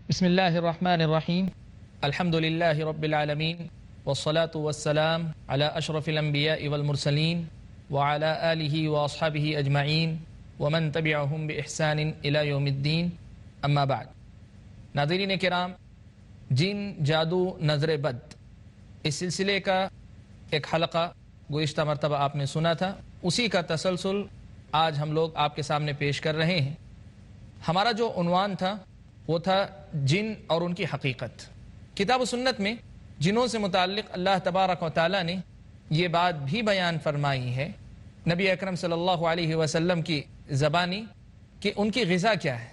بسم اللہ الرحمن الرحیم الحمد للہ رب العالمین والصلاة والسلام علی اشرف الانبیاء والمرسلین وعلی آلہ واصحابہ اجمعین ومن تبعہم باحسان الی یوم الدین اما بعد۔ ناظرین کرام، جن، جادو، نظر بد، اس سلسلے کا ایک حلقہ گزشتہ مرتبہ آپ نے سنا تھا، اسی کا تسلسل آج ہم لوگ آپ کے سامنے پیش کر رہے ہیں۔ ہمارا جو عنوان تھا وہ تھا جن اور ان کی حقیقت۔ کتاب و سنت میں جنوں سے متعلق اللہ تبارک و تعالی نے یہ بات بھی بیان فرمائی ہے نبی اکرم صلی اللہ علیہ وسلم کی زبانی کہ ان کی غذا کیا ہے۔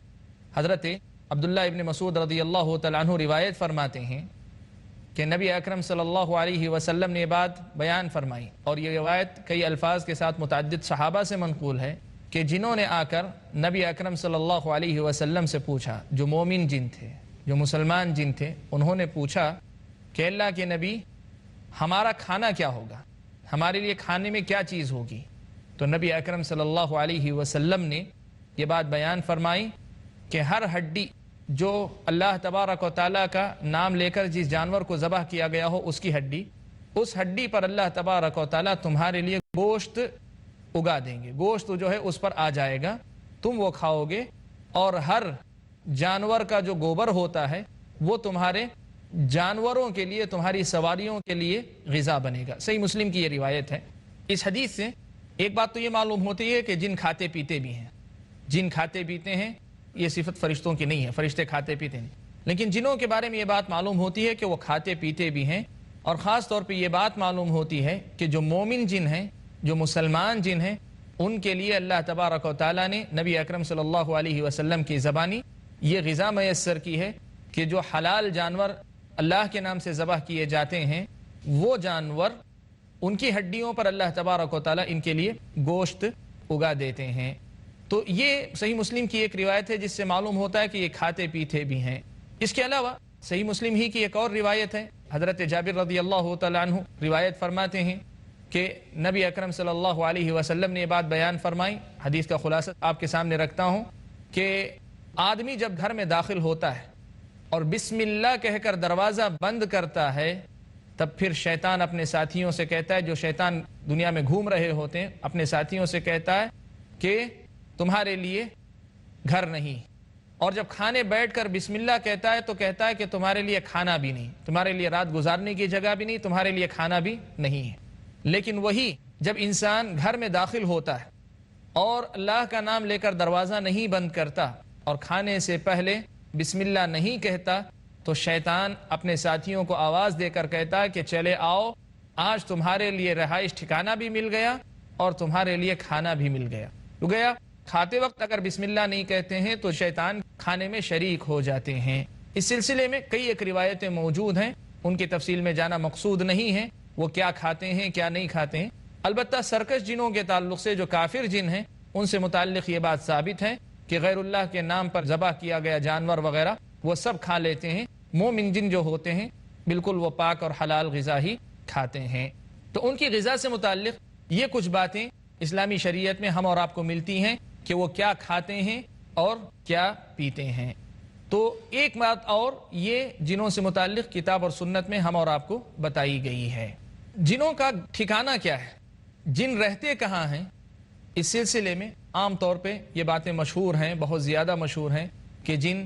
حضرت عبداللہ ابن مسعود رضی اللہ تعالیٰ عنہ روایت فرماتے ہیں کہ نبی اکرم صلی اللہ علیہ وسلم نے یہ بات بیان فرمائی، اور یہ روایت کئی الفاظ کے ساتھ متعدد صحابہ سے منقول ہے کہ جنہوں نے آ کر نبی اکرم صلی اللہ علیہ وسلم سے پوچھا، جو مومن جن تھے، جو مسلمان جن تھے، انہوں نے پوچھا کہ اللہ کے نبی، ہمارا کھانا کیا ہوگا، ہمارے لیے کھانے میں کیا چیز ہوگی؟ تو نبی اکرم صلی اللہ علیہ وسلم نے یہ بات بیان فرمائی کہ ہر ہڈی جو اللہ تبارک و تعالیٰ کا نام لے کر جس جانور کو ذبح کیا گیا ہو، اس کی ہڈی، اس ہڈی پر اللہ تبارک و تعالیٰ تمہارے لیے گوشت اگا دیں گے، گوشت جو ہے اس پر آ جائے گا، تم وہ کھاؤ گے، اور ہر جانور کا جو گوبر ہوتا ہے وہ تمہارے جانوروں کے لیے، تمہاری سواریوں کے لیے غذا بنے گا۔ صحیح مسلم کی یہ روایت ہے۔ اس حدیث سے ایک بات تو یہ معلوم ہوتی ہے کہ جن کھاتے پیتے بھی ہیں، جن کھاتے پیتے ہیں، یہ صفت فرشتوں کی نہیں ہے، فرشتے کھاتے پیتے نہیں، لیکن جنوں کے بارے میں یہ بات معلوم ہوتی ہے کہ وہ کھاتے پیتے بھی ہیں، اور خاص طور پہ یہ بات معلوم ہوتی ہے کہ جو مومن جن ہیں، جو مسلمان جن ہیں، ان کے لیے اللہ تبارک و تعالیٰ نے نبی اکرم صلی اللہ علیہ وسلم کی زبانی یہ غذا میسر کی ہے کہ جو حلال جانور اللہ کے نام سے ذبح کیے جاتے ہیں، وہ جانور، ان کی ہڈیوں پر اللہ تبارک و تعالیٰ ان کے لیے گوشت اگا دیتے ہیں۔ تو یہ صحیح مسلم کی ایک روایت ہے جس سے معلوم ہوتا ہے کہ یہ کھاتے پیتے بھی ہیں۔ اس کے علاوہ صحیح مسلم ہی کی ایک اور روایت ہے، حضرت جابر رضی اللہ تعالیٰ عنہ روایت فرماتے ہیں کہ نبی اکرم صلی اللہ علیہ وسلم نے یہ بات بیان فرمائی۔ حدیث کا خلاصہ آپ کے سامنے رکھتا ہوں کہ آدمی جب گھر میں داخل ہوتا ہے اور بسم اللہ کہہ کر دروازہ بند کرتا ہے، تب پھر شیطان اپنے ساتھیوں سے کہتا ہے، جو شیطان دنیا میں گھوم رہے ہوتے ہیں، اپنے ساتھیوں سے کہتا ہے کہ تمہارے لیے گھر نہیں، اور جب کھانے بیٹھ کر بسم اللہ کہتا ہے تو کہتا ہے کہ تمہارے لیے کھانا بھی نہیں، تمہارے لیے رات گزارنے کی جگہ بھی نہیں، تمہارے لیے کھانا بھی نہیں ہے۔ لیکن وہی جب انسان گھر میں داخل ہوتا ہے اور اللہ کا نام لے کر دروازہ نہیں بند کرتا اور کھانے سے پہلے بسم اللہ نہیں کہتا، تو شیطان اپنے ساتھیوں کو آواز دے کر کہتا ہے کہ چلے آؤ، آج تمہارے لیے رہائش ٹھکانہ بھی مل گیا اور تمہارے لیے کھانا بھی مل گیا۔ تو گیا کھاتے وقت اگر بسم اللہ نہیں کہتے ہیں تو شیطان کھانے میں شریک ہو جاتے ہیں۔ اس سلسلے میں کئی ایک روایتیں موجود ہیں، ان کی تفصیل میں جانا مقصود نہیں ہے، وہ کیا کھاتے ہیں کیا نہیں کھاتے ہیں۔ البتہ سرکش جنوں کے تعلق سے جو کافر جن ہیں، ان سے متعلق یہ بات ثابت ہے کہ غیر اللہ کے نام پر ذبح کیا گیا جانور وغیرہ وہ سب کھا لیتے ہیں۔ مومن جن جو ہوتے ہیں بالکل وہ پاک اور حلال غذا ہی کھاتے ہیں۔ تو ان کی غذا سے متعلق یہ کچھ باتیں اسلامی شریعت میں ہم اور آپ کو ملتی ہیں کہ وہ کیا کھاتے ہیں اور کیا پیتے ہیں۔ تو ایک بات اور یہ جنوں سے متعلق کتاب اور سنت میں ہم اور آپ کو بتائی گئی ہے۔ جنوں کا ٹھکانہ کیا ہے، جن رہتے کہاں ہیں، اس سلسلے میں عام طور پہ یہ باتیں مشہور ہیں، بہت زیادہ مشہور ہیں کہ جن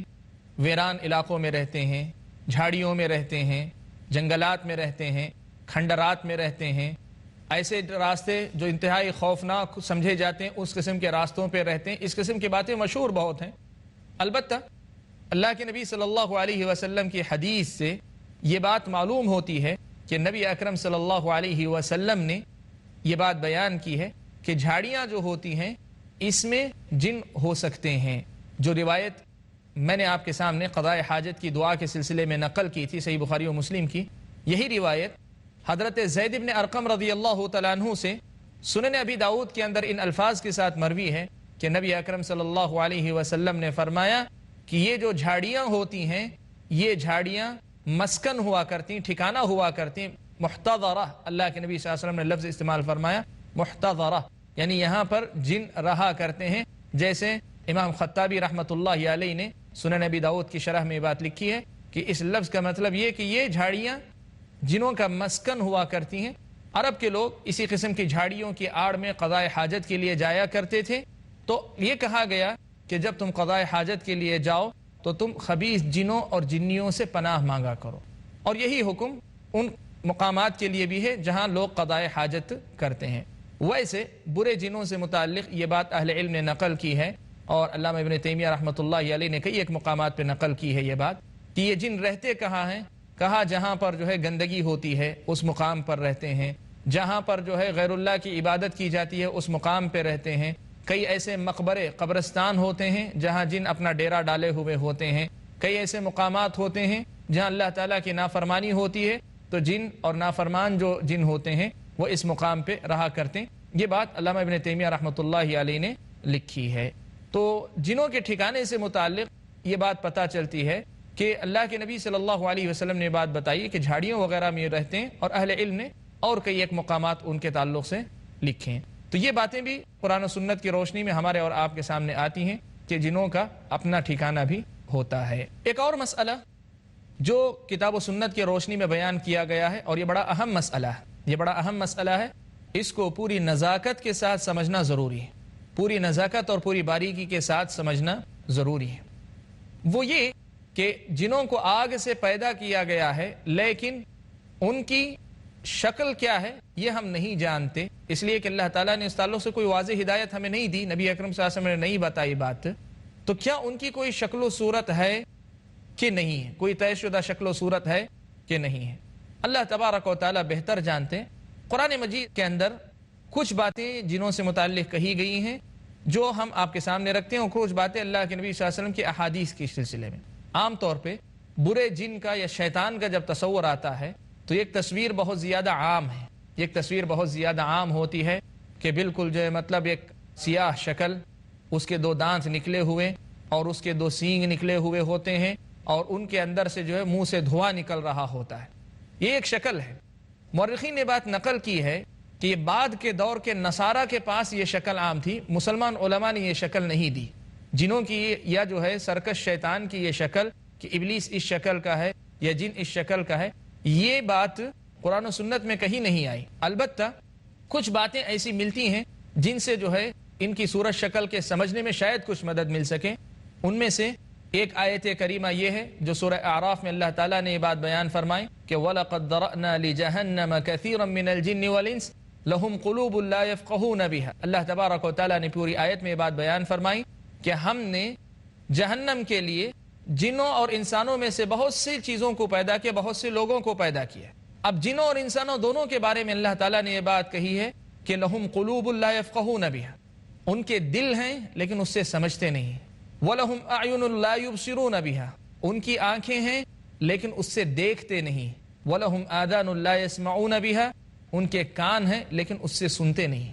ویران علاقوں میں رہتے ہیں، جھاڑیوں میں رہتے ہیں، جنگلات میں رہتے ہیں، کھنڈرات میں رہتے ہیں، ایسے راستے جو انتہائی خوفناک سمجھے جاتے ہیں اس قسم کے راستوں پہ رہتے ہیں۔ اس قسم کی باتیں مشہور بہت ہیں۔ البتہ اللہ کے نبی صلی اللہ علیہ وسلم کی حدیث سے یہ بات معلوم ہوتی ہے کہ نبی اکرم صلی اللہ علیہ وسلم نے یہ بات بیان کی ہے کہ جھاڑیاں جو ہوتی ہیں اس میں جن ہو سکتے ہیں۔ جو روایت میں نے آپ کے سامنے قضاء حاجت کی دعا کے سلسلے میں نقل کی تھی، صحیح بخاری و مسلم کی، یہی روایت حضرت زید بن ارقم رضی اللہ تعالیٰ عنہ سے سنن ابی داؤد کے اندر ان الفاظ کے ساتھ مروی ہے کہ نبی اکرم صلی اللہ علیہ وسلم نے فرمایا کہ یہ جو جھاڑیاں ہوتی ہیں، یہ جھاڑیاں مسکن ہوا کرتی، ٹھکانہ ہوا کرتی، محتضرہ، اللہ کے نبی صلی اللہ علیہ وسلم نے لفظ استعمال فرمایا محتضرہ، یعنی یہاں پر جن رہا کرتے ہیں، جیسے امام خطابی رحمۃ اللہ علیہ نے سنن نبی داؤد کی شرح میں یہ بات لکھی ہے کہ اس لفظ کا مطلب یہ کہ یہ جھاڑیاں جنوں کا مسکن ہوا کرتی ہیں. عرب کے لوگ اسی قسم کی جھاڑیوں کی آڑ میں قضاء حاجت کے لیے جایا کرتے تھے. تو یہ کہا گیا کہ جب تم قضاء حاجت کے لیے جاؤ تو تم خبیث جنوں اور جنیوں سے پناہ مانگا کرو. اور یہی حکم ان مقامات کے لیے بھی ہے جہاں لوگ قضاء حاجت کرتے ہیں. ویسے برے جنوں سے متعلق یہ بات اہل علم نے نقل کی ہے، اور علامہ ابن تیمیہ رحمۃ اللہ علیہ نے کئی ایک مقامات پہ نقل کی ہے یہ بات کہ یہ جن رہتے کہاں ہیں. کہا جہاں پر جو ہے گندگی ہوتی ہے اس مقام پر رہتے ہیں، جہاں پر جو ہے غیر اللہ کی عبادت کی جاتی ہے اس مقام پہ رہتے ہیں. کئی ایسے مقبرے قبرستان ہوتے ہیں جہاں جن اپنا ڈیرا ڈالے ہوئے ہوتے ہیں. کئی ایسے مقامات ہوتے ہیں جہاں اللہ تعالیٰ کی نافرمانی ہوتی ہے تو جن اور نافرمان جو جن ہوتے ہیں وہ اس مقام پہ رہا کرتے ہیں. یہ بات علامہ ابن تیمیہ رحمۃ اللہ علیہ نے لکھی ہے. تو جنوں کے ٹھکانے سے متعلق یہ بات پتہ چلتی ہے کہ اللہ کے نبی صلی اللہ علیہ وسلم نے بات بتائی کہ جھاڑیوں وغیرہ میں رہتے ہیں، اور اہل علم نے اور کئی ایک مقامات ان کے تعلق سے لکھے ہیں. تو یہ باتیں بھی قرآن و سنت کی روشنی میں ہمارے اور آپ کے سامنے آتی ہیں کہ جنوں کا اپنا ٹھکانہ بھی ہوتا ہے. ایک اور مسئلہ جو کتاب و سنت کی روشنی میں بیان کیا گیا ہے، اور یہ بڑا اہم مسئلہ ہے، اس کو پوری نزاکت کے ساتھ سمجھنا ضروری ہے. پوری نزاکت اور پوری باریکی کے ساتھ سمجھنا ضروری ہے. وہ یہ کہ جنوں کو آگ سے پیدا کیا گیا ہے لیکن ان کی شکل کیا ہے یہ ہم نہیں جانتے، اس لیے کہ اللہ تعالیٰ نے اس تعلق سے کوئی واضح ہدایت ہمیں نہیں دی، نبی اکرم صلی اللہ علیہ وسلم نے نہیں بتائی بات. تو کیا ان کی کوئی شکل و صورت ہے کہ نہیں ہے، کوئی طے شدہ شکل و صورت ہے کہ نہیں ہے؟ اللہ تبارک و تعالیٰ بہتر جانتے ہیں. قرآن مجید کے اندر کچھ باتیں جنوں سے متعلق کہی گئی ہیں جو ہم آپ کے سامنے رکھتے ہیں، اور کچھ باتیں اللہ کے نبی صلی اللہ علیہ وسلم کی احادیث کے سلسلے میں. عام طور پہ برے جن کا یا شیطان کا جب تصور آتا ہے تو ایک تصویر بہت زیادہ عام ہے، ایک تصویر بہت زیادہ عام ہوتی ہے کہ بالکل جو ہے مطلب ایک سیاہ شکل، اس کے 2 دانت نکلے ہوئے اور اس کے 2 سینگ نکلے ہوئے ہوتے ہیں، اور ان کے اندر سے جو ہے منہ سے دھواں نکل رہا ہوتا ہے. یہ ایک شکل ہے. مورخین نے بات نقل کی ہے کہ یہ بعد کے دور کے نصارہ کے پاس یہ شکل عام تھی، مسلمان علماء نے یہ شکل نہیں دی. جنوں کی یا جو ہے سرکش شیطان کی یہ شکل کہ ابلیس اس شکل کا ہے یا جن اس شکل کا ہے، یہ بات قرآن و سنت میں کہیں نہیں آئی. البتہ کچھ باتیں ایسی ملتی ہیں جن سے جو ہے ان کی صورت شکل کے سمجھنے میں شاید کچھ مدد مل سکے. ان میں سے ایک آیت کریمہ یہ ہے جو سورہ اعراف میں اللہ تعالیٰ نے یہ بات بیان فرمائی کہ وَلَقَدْ ذَرَأْنَا لِجَهَنَّمَ كَثِيرًا مِنَ الْجِنِّ وَالْإِنسِ لَهُمْ قُلُوبٌ لَا يَفْقَهُونَ بِهَا. اللہ تبارک و تعالیٰ نے پوری آیت میں یہ بات بیان فرمائی کہ ہم نے جہنم کے لیے جنوں اور انسانوں میں سے بہت سی چیزوں کو پیدا کیا، بہت سے لوگوں کو پیدا کیا. اب جنوں اور انسانوں دونوں کے بارے میں اللہ تعالیٰ نے یہ بات کہی ہے کہ لَهُمْ قُلُوبٌ لَا يَفْقَهُونَ بِهَا، ان کے دل ہیں لیکن اس سے سمجھتے نہیں. وَلَهُمْ أَعْيُنٌ لَا يُبْصِرُونَ بِهَا، ان کی آنکھیں ہیں لیکن اس سے دیکھتے نہیں. وَلَهُمْ آذَانٌ لَا يَسْمَعُونَ بِهَا، ان کے کان ہیں لیکن اس سے سنتے نہیں.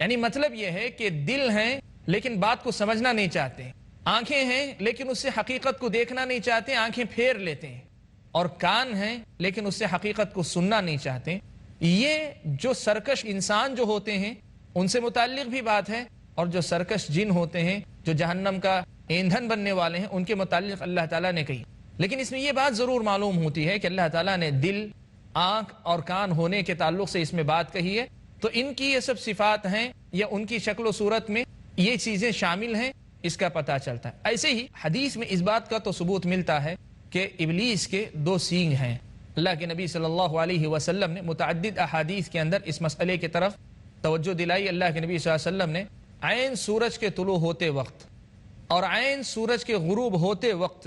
یعنی مطلب یہ ہے کہ دل ہیں لیکن بات کو سمجھنا نہیں چاہتے، آنکھیں ہیں لیکن اس سے حقیقت کو دیکھنا نہیں چاہتے، آنکھیں پھیر لیتے ہیں، اور کان ہیں لیکن اس سے حقیقت کو سننا نہیں چاہتے. یہ جو سرکش انسان جو ہوتے ہیں ان سے متعلق بھی بات ہے، اور جو سرکش جن ہوتے ہیں جو جہنم کا ایندھن بننے والے ہیں ان کے متعلق اللہ تعالیٰ نے کہی. لیکن اس میں یہ بات ضرور معلوم ہوتی ہے کہ اللہ تعالیٰ نے دل، آنکھ اور کان ہونے کے تعلق سے اس میں بات کہی ہے، تو ان کی یہ سب صفات ہیں یا ان کی شکل و صورت میں یہ چیزیں شامل ہیں، اس کا پتہ چلتا ہے. ایسے ہی حدیث میں اس بات کا تو ثبوت ملتا ہے کہ ابلیس کے 2 سینگ ہیں. اللہ کے نبی صلی اللہ علیہ وسلم نے متعدد احادیث کے اندر اس مسئلے کی طرف توجہ دلائی. اللہ کے نبی صلی اللہ علیہ وسلم نے عین سورج کے طلوع ہوتے وقت اور عین سورج کے غروب ہوتے وقت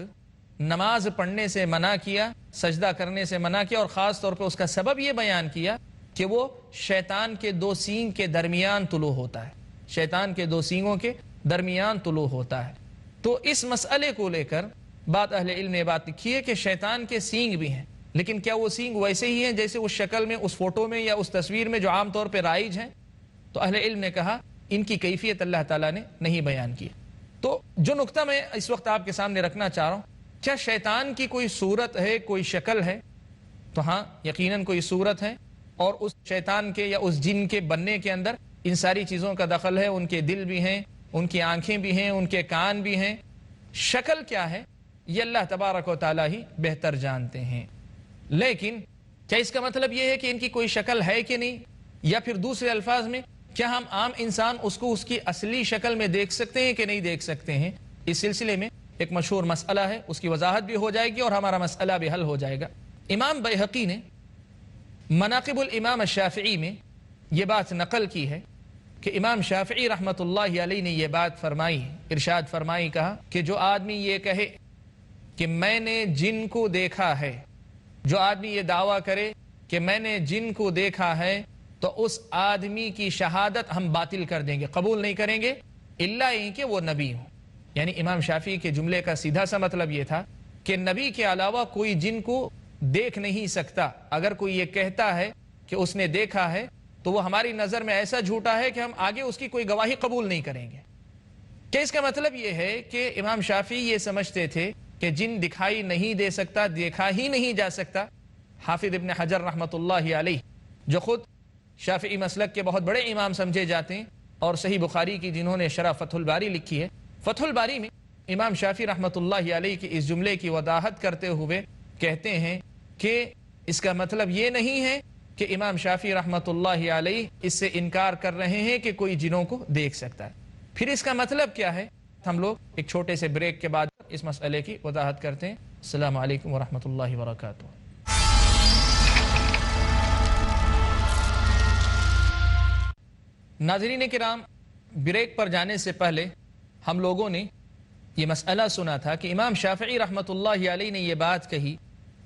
نماز پڑھنے سے منع کیا، سجدہ کرنے سے منع کیا، اور خاص طور پہ اس کا سبب یہ بیان کیا کہ وہ شیطان کے 2 سینگ کے درمیان طلوع ہوتا ہے، شیطان کے 2 سینگوں کے درمیان طلوع ہوتا ہے. تو اس مسئلے کو لے کر بات اہل علم نے بات لکھی ہے کہ شیطان کے سینگ بھی ہیں، لیکن کیا وہ سینگ ویسے ہی ہیں جیسے اس شکل میں، اس فوٹو میں یا اس تصویر میں جو عام طور پہ رائج ہیں؟ تو اہل علم نے کہا ان کی کیفیت اللہ تعالیٰ نے نہیں بیان کی. تو جو نقطہ میں اس وقت آپ کے سامنے رکھنا چاہ رہا ہوں، کیا شیطان کی کوئی صورت ہے، کوئی شکل ہے؟ تو ہاں، یقیناً کوئی صورت ہے، اور اس شیطان کے یا اس جن کے بننے کے اندر ان ساری چیزوں کا دخل ہے. ان کے دل بھی ہیں، ان کی آنکھیں بھی ہیں، ان کے کان بھی ہیں. شکل کیا ہے یہ اللہ تبارک و تعالیٰ ہی بہتر جانتے ہیں۔ لیکن کیا اس کا مطلب یہ ہے کہ ان کی کوئی شکل ہے کہ نہیں، یا پھر دوسرے الفاظ میں کیا ہم عام انسان اس کو اس کی اصلی شکل میں دیکھ سکتے ہیں کہ نہیں دیکھ سکتے ہیں؟ اس سلسلے میں ایک مشہور مسئلہ ہے، اس کی وضاحت بھی ہو جائے گی اور ہمارا مسئلہ بھی حل ہو جائے گا۔ امام بیہقی نے مناقب الامام الشافعی میں یہ بات نقل کی ہے کہ امام شافعی رحمۃ اللہ علیہ نے یہ بات فرمائی، ارشاد فرمائی، کہا کہ جو آدمی یہ کہے کہ میں نے جن کو دیکھا ہے، جو آدمی یہ دعویٰ کرے کہ میں نے جن کو دیکھا ہے، تو اس آدمی کی شہادت ہم باطل کر دیں گے، قبول نہیں کریں گے، الا یہ کہ وہ نبی ہوں۔ یعنی امام شافعی کے جملے کا سیدھا سا مطلب یہ تھا کہ نبی کے علاوہ کوئی جن کو دیکھ نہیں سکتا۔ اگر کوئی یہ کہتا ہے کہ اس نے دیکھا ہے تو وہ ہماری نظر میں ایسا جھوٹا ہے کہ ہم آگے اس کی کوئی گواہی قبول نہیں کریں گے۔ کہ اس کا مطلب یہ ہے کہ امام شافعی یہ سمجھتے تھے کہ جن دکھائی نہیں دے سکتا، دیکھا ہی نہیں جا سکتا۔ حافظ ابن حجر رحمۃ اللہ علیہ جو خود شافعی مسلک کے بہت بڑے امام سمجھے جاتے ہیں، اور صحیح بخاری کی جنہوں نے شرح فتح الباری لکھی ہے، فتح الباری میں امام شافعی رحمۃ اللہ علیہ کی اس جملے کی وضاحت کرتے ہوئے کہتے ہیں کہ اس کا مطلب یہ نہیں ہے کہ امام شافعی رحمۃ اللہ علیہ اس سے انکار کر رہے ہیں کہ کوئی جنوں کو دیکھ سکتا ہے۔ پھر اس کا مطلب کیا ہے؟ ہم لوگ ایک چھوٹے سے بریک کے بعد اس مسئلے کی وضاحت کرتے ہیں۔ السلام علیکم ورحمۃ اللہ وبرکاتہ۔ ناظرین کرام، بریک پر جانے سے پہلے ہم لوگوں نے یہ مسئلہ سنا تھا کہ امام شافعی رحمۃ اللہ علیہ نے یہ بات کہی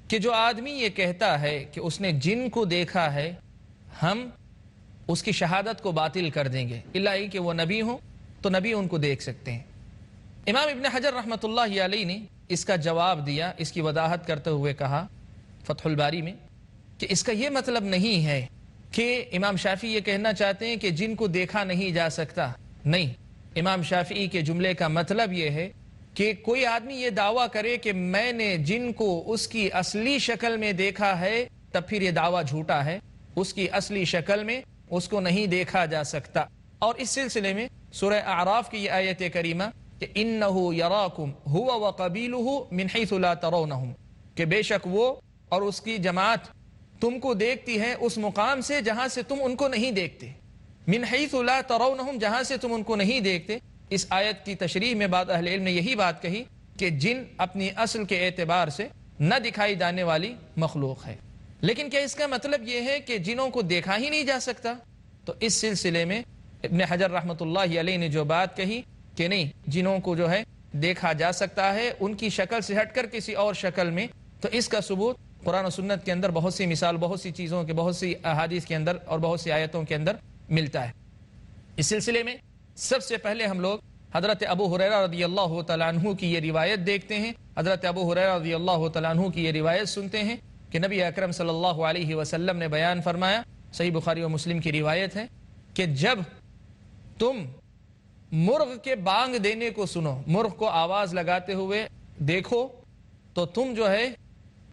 کہ جو آدمی یہ کہتا ہے کہ اس نے جن کو دیکھا ہے، ہم اس کی شہادت کو باطل کر دیں گے، الا کہ وہ نبی ہوں، تو نبی ان کو دیکھ سکتے ہیں۔ امام ابن حجر رحمۃ اللہ علیہ نے اس کا جواب دیا، اس کی وضاحت کرتے ہوئے کہا فتح الباری میں کہ اس کا یہ مطلب نہیں ہے کہ امام شافعی یہ کہنا چاہتے ہیں کہ جن کو دیکھا نہیں جا سکتا، نہیں۔ امام شافعی کے جملے کا مطلب یہ ہے کہ کوئی آدمی یہ دعویٰ کرے کہ میں نے جن کو اس کی اصلی شکل میں دیکھا ہے، تب پھر یہ دعویٰ جھوٹا ہے۔ اس کی اصلی شکل میں اس کو نہیں دیکھا جا سکتا۔ اور اس سلسلے میں سورہ اعراف کی یہ آیت کریمہ کہ اِنَّهُ يَرَاكُمْ هُوَ وَقَبِيلُهُ مِنْ حَيْثُ لَا تَرَوْنَهُمْ کہ بے شک وہ اور اس کی جماعت تم کو دیکھتی ہے اس مقام سے جہاں سے تم ان کو نہیں دیکھتے، من حیث لا ترونہم جہاں سے تم ان کو نہیں دیکھتے۔ اس آیت کی تشریح میں بعض اہل علم نے یہی بات کہی کہ جن اپنی اصل کے اعتبار سے نہ دکھائی جانے والی مخلوق ہے۔ لیکن کیا اس کا مطلب یہ ہے کہ جنوں کو دیکھا ہی نہیں جا سکتا؟ تو اس سلسلے میں ابن حجر رحمۃ اللہ علیہ نے جو بات کہی کہ نہیں، جنوں کو جو ہے دیکھا جا سکتا ہے ان کی شکل سے ہٹ کر کسی اور شکل میں، تو اس کا ثبوت قرآن و سنت کے اندر بہت سی مثال، بہت سی چیزوں کے، بہت سی احادیث کے اندر اور بہت سی آیتوں کے اندر ملتا ہے۔ اس سلسلے میں سب سے پہلے ہم لوگ حضرت ابو ہریرہ رضی اللہ تعالیٰ عنہ کی یہ روایت دیکھتے ہیں۔ حضرت ابو ہریرہ رضی اللہ تعالیٰ عنہ کی یہ روایت سنتے ہیں کہ نبی اکرم صلی اللہ علیہ وسلم نے بیان فرمایا، صحیح بخاری و مسلم کی روایت ہے کہ جب تم مرغ کے بانگ دینے کو سنو، مرغ کو آواز لگاتے ہوئے دیکھو، تو تم جو ہے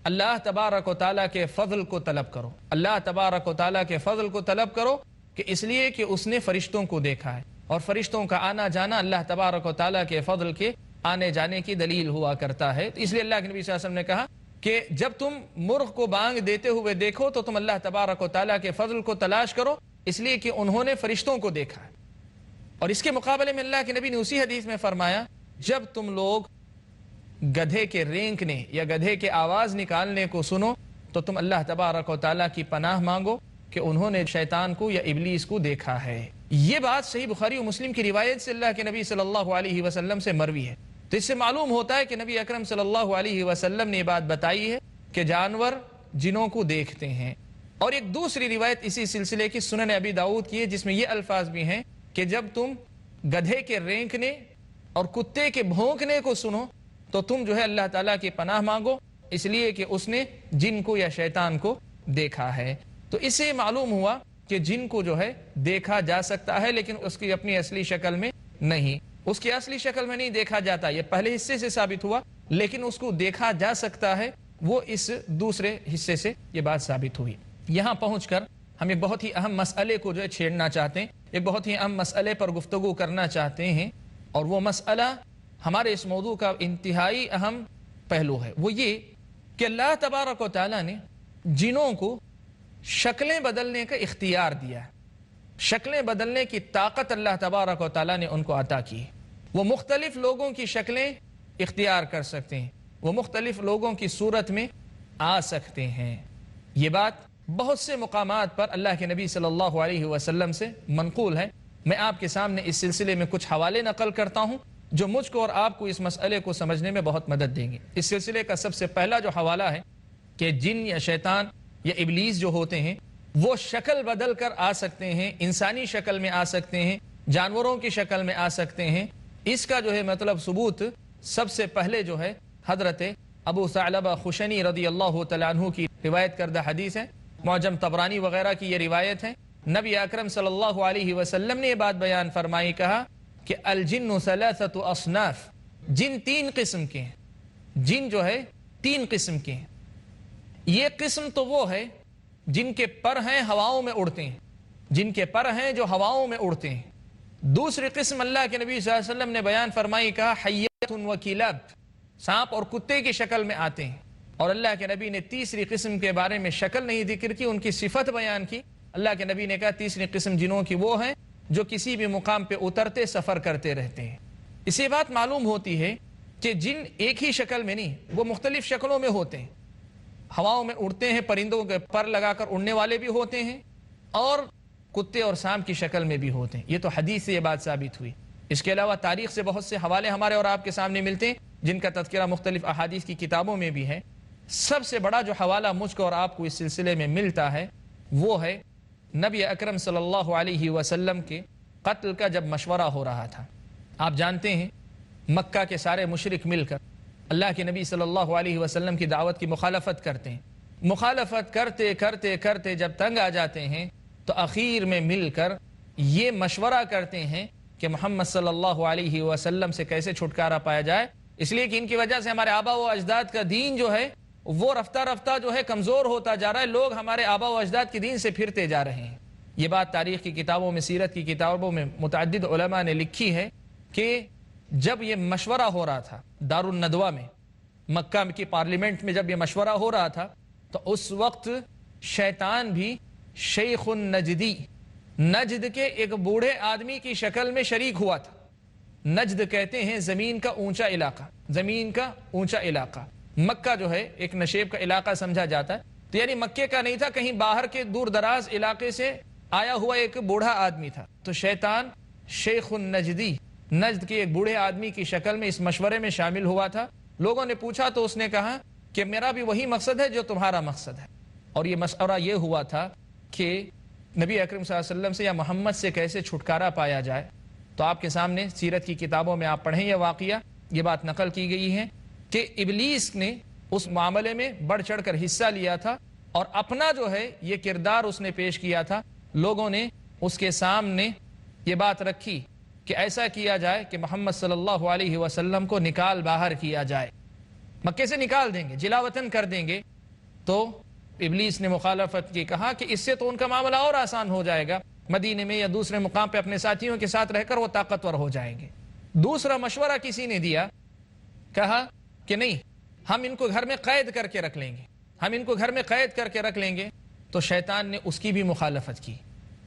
اللہ تبارک و تعالیٰ کے فضل کو طلب کرو، اللہ تبارک و تعالیٰ کے فضل کو طلب کرو، کہ اس لیے کہ اس نے فرشتوں کو دیکھا ہے، اور فرشتوں کا آنا جانا اللہ تبارک و تعالیٰ کے فضل کے آنے جانے کی دلیل ہوا کرتا ہے۔ اس لیے اللہ کے نبی صلی اللہ علیہ وسلم نے کہا کہ جب تم مرغ کو بانگ دیتے ہوئے دیکھو تو تم اللہ تبارک و تعالیٰ کے فضل کو تلاش کرو، اس لیے کہ انہوں نے فرشتوں کو دیکھا ہے۔ اور اس کے مقابلے میں اللہ کے نبی نے اسی حدیث میں فرمایا، جب تم لوگ گدھے کے رینکنے یا گدھے کے آواز نکالنے کو سنو تو تم اللہ تبارک و تعالیٰ کی پناہ مانگو کہ انہوں نے شیطان کو یا ابلیس کو دیکھا ہے۔ یہ بات صحیح بخاری و مسلم کی روایت سے اللہ کے نبی صلی اللہ علیہ وسلم سے مروی ہے۔ تو اس سے معلوم ہوتا ہے کہ نبی اکرم صلی اللہ علیہ وسلم نے یہ بات بتائی ہے کہ جانور جنوں کو دیکھتے ہیں۔ اور ایک دوسری روایت اسی سلسلے کی سنن ابی داؤد کی ہے، جس میں یہ الفاظ بھی ہیں کہ جب تم گدھے کے رینکنے اور کتے کے بھونکنے کو سنو تو تم جو ہے اللہ تعالیٰ کی پناہ مانگو، اس لیے کہ اس نے جن کو یا شیطان کو دیکھا ہے۔ تو اس سے معلوم ہوا کہ جن کو جو ہے دیکھا جا سکتا ہے، لیکن اس کی اپنی اصلی شکل میں نہیں، اس کی اصلی شکل میں نہیں دیکھا جاتا۔ یہ پہلے حصے سے ثابت ہوا، لیکن اس کو دیکھا جا سکتا ہے، وہ اس دوسرے حصے سے یہ بات ثابت ہوئی۔ یہاں پہنچ کر ہم ایک بہت ہی اہم مسئلے کو جو ہے چھیڑنا چاہتے ہیں، ایک بہت ہی اہم مسئلے پر گفتگو کرنا چاہتے ہیں، اور وہ مسئلہ ہمارے اس موضوع کا انتہائی اہم پہلو ہے وہ یہ کہ اللہ تبارک و تعالیٰ نے جنوں کو شکلیں بدلنے کا اختیار دیا ہے، شکلیں بدلنے کی طاقت اللہ تبارک و تعالیٰ نے ان کو عطا کی. وہ مختلف لوگوں کی شکلیں اختیار کر سکتے ہیں، وہ مختلف لوگوں کی صورت میں آ سکتے ہیں. یہ بات بہت سے مقامات پر اللہ کے نبی صلی اللہ علیہ وسلم سے منقول ہے. میں آپ کے سامنے اس سلسلے میں کچھ حوالے نقل کرتا ہوں جو مجھ کو اور آپ کو اس مسئلے کو سمجھنے میں بہت مدد دیں گے. اس سلسلے کا سب سے پہلا جو حوالہ ہے کہ جن یا شیطان یا ابلیس جو ہوتے ہیں وہ شکل بدل کر آ سکتے ہیں، انسانی شکل میں آ سکتے ہیں، جانوروں کی شکل میں آ سکتے ہیں. اس کا جو ہے مطلب ثبوت سب سے پہلے جو ہے حضرت ابو ثعلبہ خشنی رضی اللہ تعالیٰ عنہ کی روایت کردہ حدیث ہے. معجم طبرانی وغیرہ کی یہ روایت ہے. نبی اکرم صلی اللہ علیہ وسلم نے یہ بات بیان فرمائی، کہا کہ الجن ثلاثۃ اصناف، جن 3 قسم کے ہیں. جن جو ہے 3 قسم کے ہیں. یہ قسم تو وہ ہے جن کے پر ہیں ہواؤں میں اڑتے ہیں، جن کے پر ہیں جو ہواؤں میں اڑتے ہیں. دوسری قسم اللہ کے نبی صلی اللہ علیہ وسلم نے بیان فرمائی، کہا حیات و کلاب، سانپ اور کتے کی شکل میں آتے ہیں. اور اللہ کے نبی نے تیسری قسم کے بارے میں شکل نہیں ذکر کی، ان کی صفت بیان کی. اللہ کے نبی نے کہا تیسری قسم جنوں کی وہ ہیں جو کسی بھی مقام پہ اترتے سفر کرتے رہتے ہیں. اس سے بات معلوم ہوتی ہے کہ جن ایک ہی شکل میں نہیں، وہ مختلف شکلوں میں ہوتے ہیں. ہواؤں میں اڑتے ہیں، پرندوں کے پر لگا کر اڑنے والے بھی ہوتے ہیں، اور کتے اور سانپ کی شکل میں بھی ہوتے ہیں. یہ تو حدیث سے یہ بات ثابت ہوئی. اس کے علاوہ تاریخ سے بہت سے حوالے ہمارے اور آپ کے سامنے ملتے ہیں جن کا تذکرہ مختلف احادیث کی کتابوں میں بھی ہے. سب سے بڑا جو حوالہ مجھ کو اور آپ کو اس سلسلے میں ملتا ہے وہ ہے نبی اکرم صلی اللہ علیہ وسلم کے قتل کا جب مشورہ ہو رہا تھا. آپ جانتے ہیں مکہ کے سارے مشرک مل کر اللہ کے نبی صلی اللہ علیہ وسلم کی دعوت کی مخالفت کرتے ہیں. مخالفت کرتے کرتے کرتے جب تنگ آ جاتے ہیں تو اخیر میں مل کر یہ مشورہ کرتے ہیں کہ محمد صلی اللہ علیہ وسلم سے کیسے چھٹکارا پایا جائے، اس لیے کہ ان کی وجہ سے ہمارے آبا و اجداد کا دین جو ہے وہ رفتہ رفتہ جو ہے کمزور ہوتا جا رہا ہے. لوگ ہمارے آبا و اجداد کے دین سے پھرتے جا رہے ہیں. یہ بات تاریخ کی کتابوں میں، سیرت کی کتابوں میں متعدد علماء نے لکھی ہے کہ جب یہ مشورہ ہو رہا تھا دار الندوہ میں، مکہ کی پارلیمنٹ میں جب یہ مشورہ ہو رہا تھا تو اس وقت شیطان بھی شیخ النجدی، نجد کے ایک بوڑھے آدمی کی شکل میں شریک ہوا تھا. نجد کہتے ہیں زمین کا اونچا علاقہ، زمین کا اونچا علاقہ. مکہ جو ہے ایک نشیب کا علاقہ سمجھا جاتا ہے، تو یعنی مکے کا نہیں تھا، کہیں باہر کے دور دراز علاقے سے آیا ہوا ایک بوڑھا آدمی تھا. تو شیطان شیخ النجدی، نجد کے ایک بوڑھے آدمی کی شکل میں اس مشورے میں شامل ہوا تھا. لوگوں نے پوچھا تو اس نے کہا کہ میرا بھی وہی مقصد ہے جو تمہارا مقصد ہے. اور یہ مشورہ یہ ہوا تھا کہ نبی اکرم صلی اللہ علیہ وسلم سے یا محمد سے کیسے چھٹکارا پایا جائے. تو آپ کے سامنے سیرت کی کتابوں میں آپ پڑھیں یہ واقعہ، یہ بات نقل کی گئی ہے کہ ابلیس نے اس معاملے میں بڑھ چڑھ کر حصہ لیا تھا اور اپنا جو ہے یہ کردار اس نے پیش کیا تھا. لوگوں نے اس کے سامنے یہ بات رکھی کہ ایسا کیا جائے کہ محمد صلی اللہ علیہ وسلم کو نکال باہر کیا جائے، مکے سے نکال دیں گے، جلا وطن کر دیں گے. تو ابلیس نے مخالفت کی، کہا کہ اس سے تو ان کا معاملہ اور آسان ہو جائے گا، مدینے میں یا دوسرے مقام پہ اپنے ساتھیوں کے ساتھ رہ کر وہ طاقتور ہو جائیں گے. دوسرا مشورہ کسی نے دیا، کہا کہ نہیں، ہم ان کو گھر میں قید کر کے رکھ لیں گے، ہم ان کو گھر میں قید کر کے رکھ لیں گے. تو شیطان نے اس کی بھی مخالفت کی،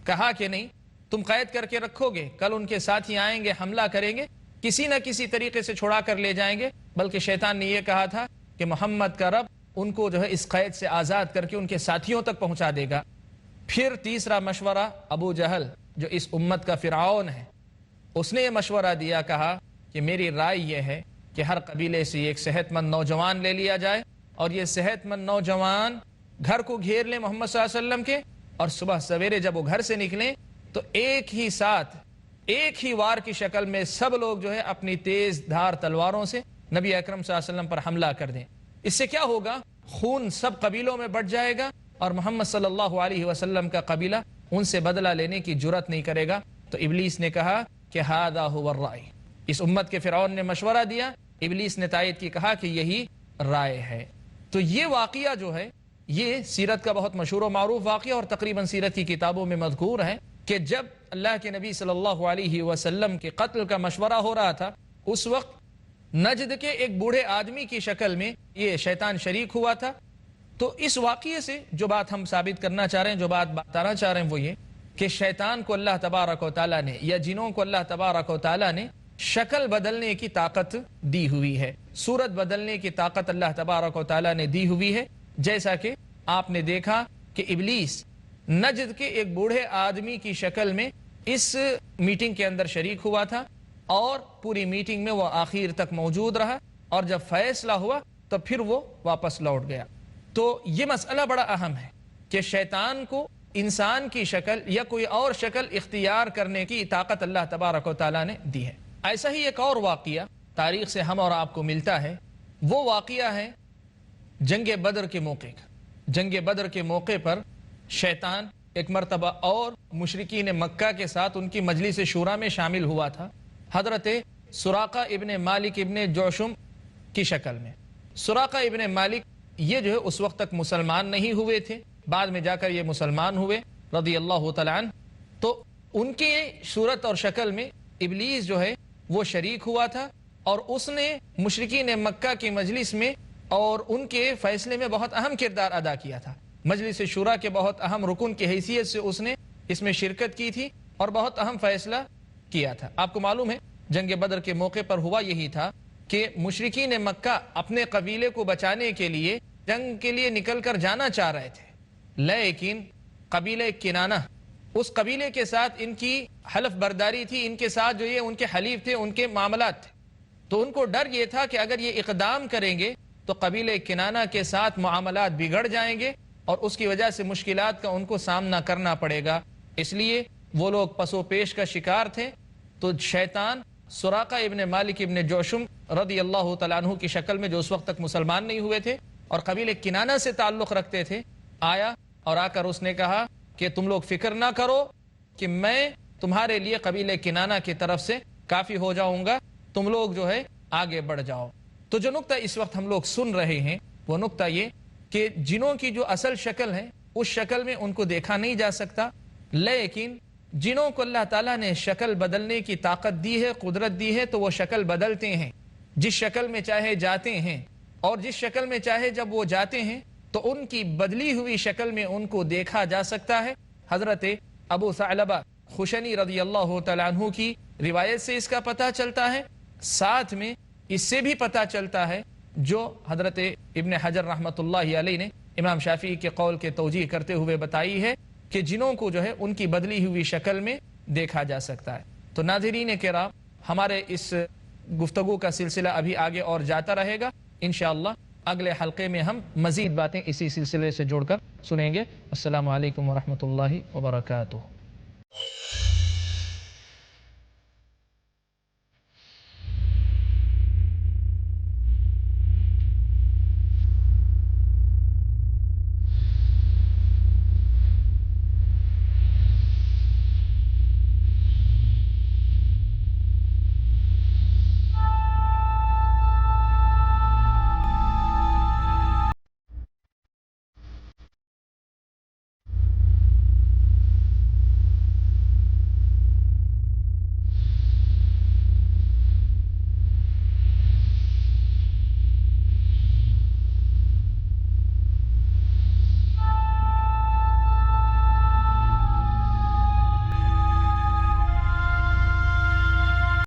کہا کہ نہیں، تم قید کر کے رکھو گے، کل ان کے ساتھی آئیں گے، حملہ کریں گے، کسی نہ کسی طریقے سے چھڑا کر لے جائیں گے. بلکہ شیطان نے یہ کہا تھا کہ محمد کا رب ان کو جو ہے اس قید سے آزاد کر کے ان کے ساتھیوں تک پہنچا دے گا. پھر تیسرا مشورہ ابو جہل جو اس امت کا فرعون ہے، اس نے یہ مشورہ دیا، کہا کہ میری رائے یہ ہے کہ ہر قبیلے سے ایک صحت مند نوجوان لے لیا جائے اور یہ صحت مند نوجوان گھر کو گھیر لیں محمد صلی اللہ علیہ وسلم کے، اور صبح سویرے جب وہ گھر سے نکلیں تو ایک ہی ساتھ ایک ہی وار کی شکل میں سب لوگ جو ہے اپنی تیز دھار تلواروں سے نبی اکرم صلی اللہ علیہ وسلم پر حملہ کر دیں. اس سے کیا ہوگا؟ خون سب قبیلوں میں بڑھ جائے گا اور محمد صلی اللہ علیہ وسلم کا قبیلہ ان سے بدلہ لینے کی جرات نہیں کرے گا. تو ابلیس نے کہا کہ ھذا ھو الرائے، اس امت کے فرعون نے مشورہ دیا، ابلیس نے تائید کی، کہا کہ یہی رائے ہے. تو یہ واقعہ جو ہے یہ سیرت کا بہت مشہور و معروف واقعہ اور تقریباً سیرت کی کتابوں میں مذکور ہے کہ جب اللہ کے نبی صلی اللہ علیہ وسلم کے قتل کا مشورہ ہو رہا تھا، اس وقت نجد کے ایک بوڑھے آدمی کی شکل میں یہ شیطان شریک ہوا تھا۔ تو اس واقعے سے جو بات ہم ثابت کرنا چاہ رہے ہیں، جو بات بتانا چاہ رہے ہیں وہ یہ کہ شیطان کو اللہ تبارک و تعالیٰ نے یا جنوں کو اللہ تبارک و تعالیٰ نے شکل بدلنے کی طاقت دی ہوئی ہے، صورت بدلنے کی طاقت اللہ تبارک و تعالیٰ نے دی ہوئی ہے۔ جیسا کہ آپ نے دیکھا کہ ابلیس نجد کے ایک بوڑھے آدمی کی شکل میں اس میٹنگ کے اندر شریک ہوا تھا، اور پوری میٹنگ میں وہ آخر تک موجود رہا، اور جب فیصلہ ہوا تو پھر وہ واپس لوٹ گیا۔ تو یہ مسئلہ بڑا اہم ہے کہ شیطان کو انسان کی شکل یا کوئی اور شکل اختیار کرنے کی طاقت اللہ تبارک و تعالیٰ نے دی ہے۔ ایسا ہی ایک اور واقعہ تاریخ سے ہم اور آپ کو ملتا ہے، وہ واقعہ ہے جنگ بدر کے موقع کا۔ جنگ بدر کے موقع پر شیطان ایک مرتبہ اور مشرکین مکہ کے ساتھ ان کی مجلس شورا میں شامل ہوا تھا، حضرت سراقہ ابن مالک ابن جوشم کی شکل میں۔ سراقہ ابن مالک یہ جو ہے اس وقت تک مسلمان نہیں ہوئے تھے، بعد میں جا کر یہ مسلمان ہوئے رضی اللہ تعالیٰ عنہ۔ تو ان کی صورت اور شکل میں ابلیس جو ہے وہ شریک ہوا تھا، اور اس نے مشرکین مکہ کی مجلس میں اور ان کے فیصلے میں بہت اہم کردار ادا کیا تھا۔ مجلس شورا کے بہت اہم رکن کی حیثیت سے اس نے اس میں شرکت کی تھی اور بہت اہم فیصلہ کیا تھا۔ آپ کو معلوم ہے جنگ بدر کے موقع پر ہوا یہی تھا کہ مشرکین مکہ اپنے قبیلے کو بچانے کے لیے جنگ کے لیے نکل کر جانا چاہ رہے تھے، لیکن قبیلہ کنانہ، اس قبیلے کے ساتھ ان کی حلف برداری تھی، ان کے ساتھ جو یہ ان کے حلیف تھے، ان کے معاملات تھے۔ تو ان کو ڈر یہ تھا کہ اگر یہ اقدام کریں گے تو قبیلہ کنانہ کے ساتھ معاملات بگڑ جائیں گے، اور اس کی وجہ سے مشکلات کا ان کو سامنا کرنا پڑے گا۔ اس لیے وہ لوگ پس و پیش کا شکار تھے۔ تو شیطان سراقہ ابن مالک ابن جوشم رضی اللہ تعالیٰ عنہ کی شکل میں، جو اس وقت تک مسلمان نہیں ہوئے تھے اور قبیلہ کنانہ سے تعلق رکھتے تھے، آیا اور آ کر اس نے کہا کہ تم لوگ فکر نہ کرو کہ میں تمہارے لیے قبیلہ کنانہ کی طرف سے کافی ہو جاؤں گا، تم لوگ جو ہے آگے بڑھ جاؤ۔ تو جو نقطہ اس وقت ہم لوگ سن رہے ہیں وہ نقطہ یہ کہ جنوں کی جو اصل شکل ہے اس شکل میں ان کو دیکھا نہیں جا سکتا، لیکن جنوں کو اللہ تعالیٰ نے شکل بدلنے کی طاقت دی ہے، قدرت دی ہے، تو وہ شکل بدلتے ہیں، جس شکل میں چاہے جاتے ہیں، اور جس شکل میں چاہے جب وہ جاتے ہیں تو ان کی بدلی ہوئی شکل میں ان کو دیکھا جا سکتا ہے۔ حضرت ابو ثعلبہ خشنی رضی اللہ تعالیٰ عنہ کی روایت سے اس کا پتہ چلتا ہے، ساتھ میں اس سے بھی پتہ چلتا ہے جو حضرت ابن حجر رحمۃ اللہ علیہ نے امام شافعی کے قول کے توجیہ کرتے ہوئے بتائی ہے کہ جنوں کو جو ہے ان کی بدلی ہوئی شکل میں دیکھا جا سکتا ہے۔ تو ناظرین کرام، ہمارے اس گفتگو کا سلسلہ ابھی آگے اور جاتا رہے گا، انشاءاللہ اگلے حلقے میں ہم مزید باتیں اسی سلسلے سے جوڑ کر سنیں گے۔ السلام علیکم ورحمۃ اللہ وبرکاتہ۔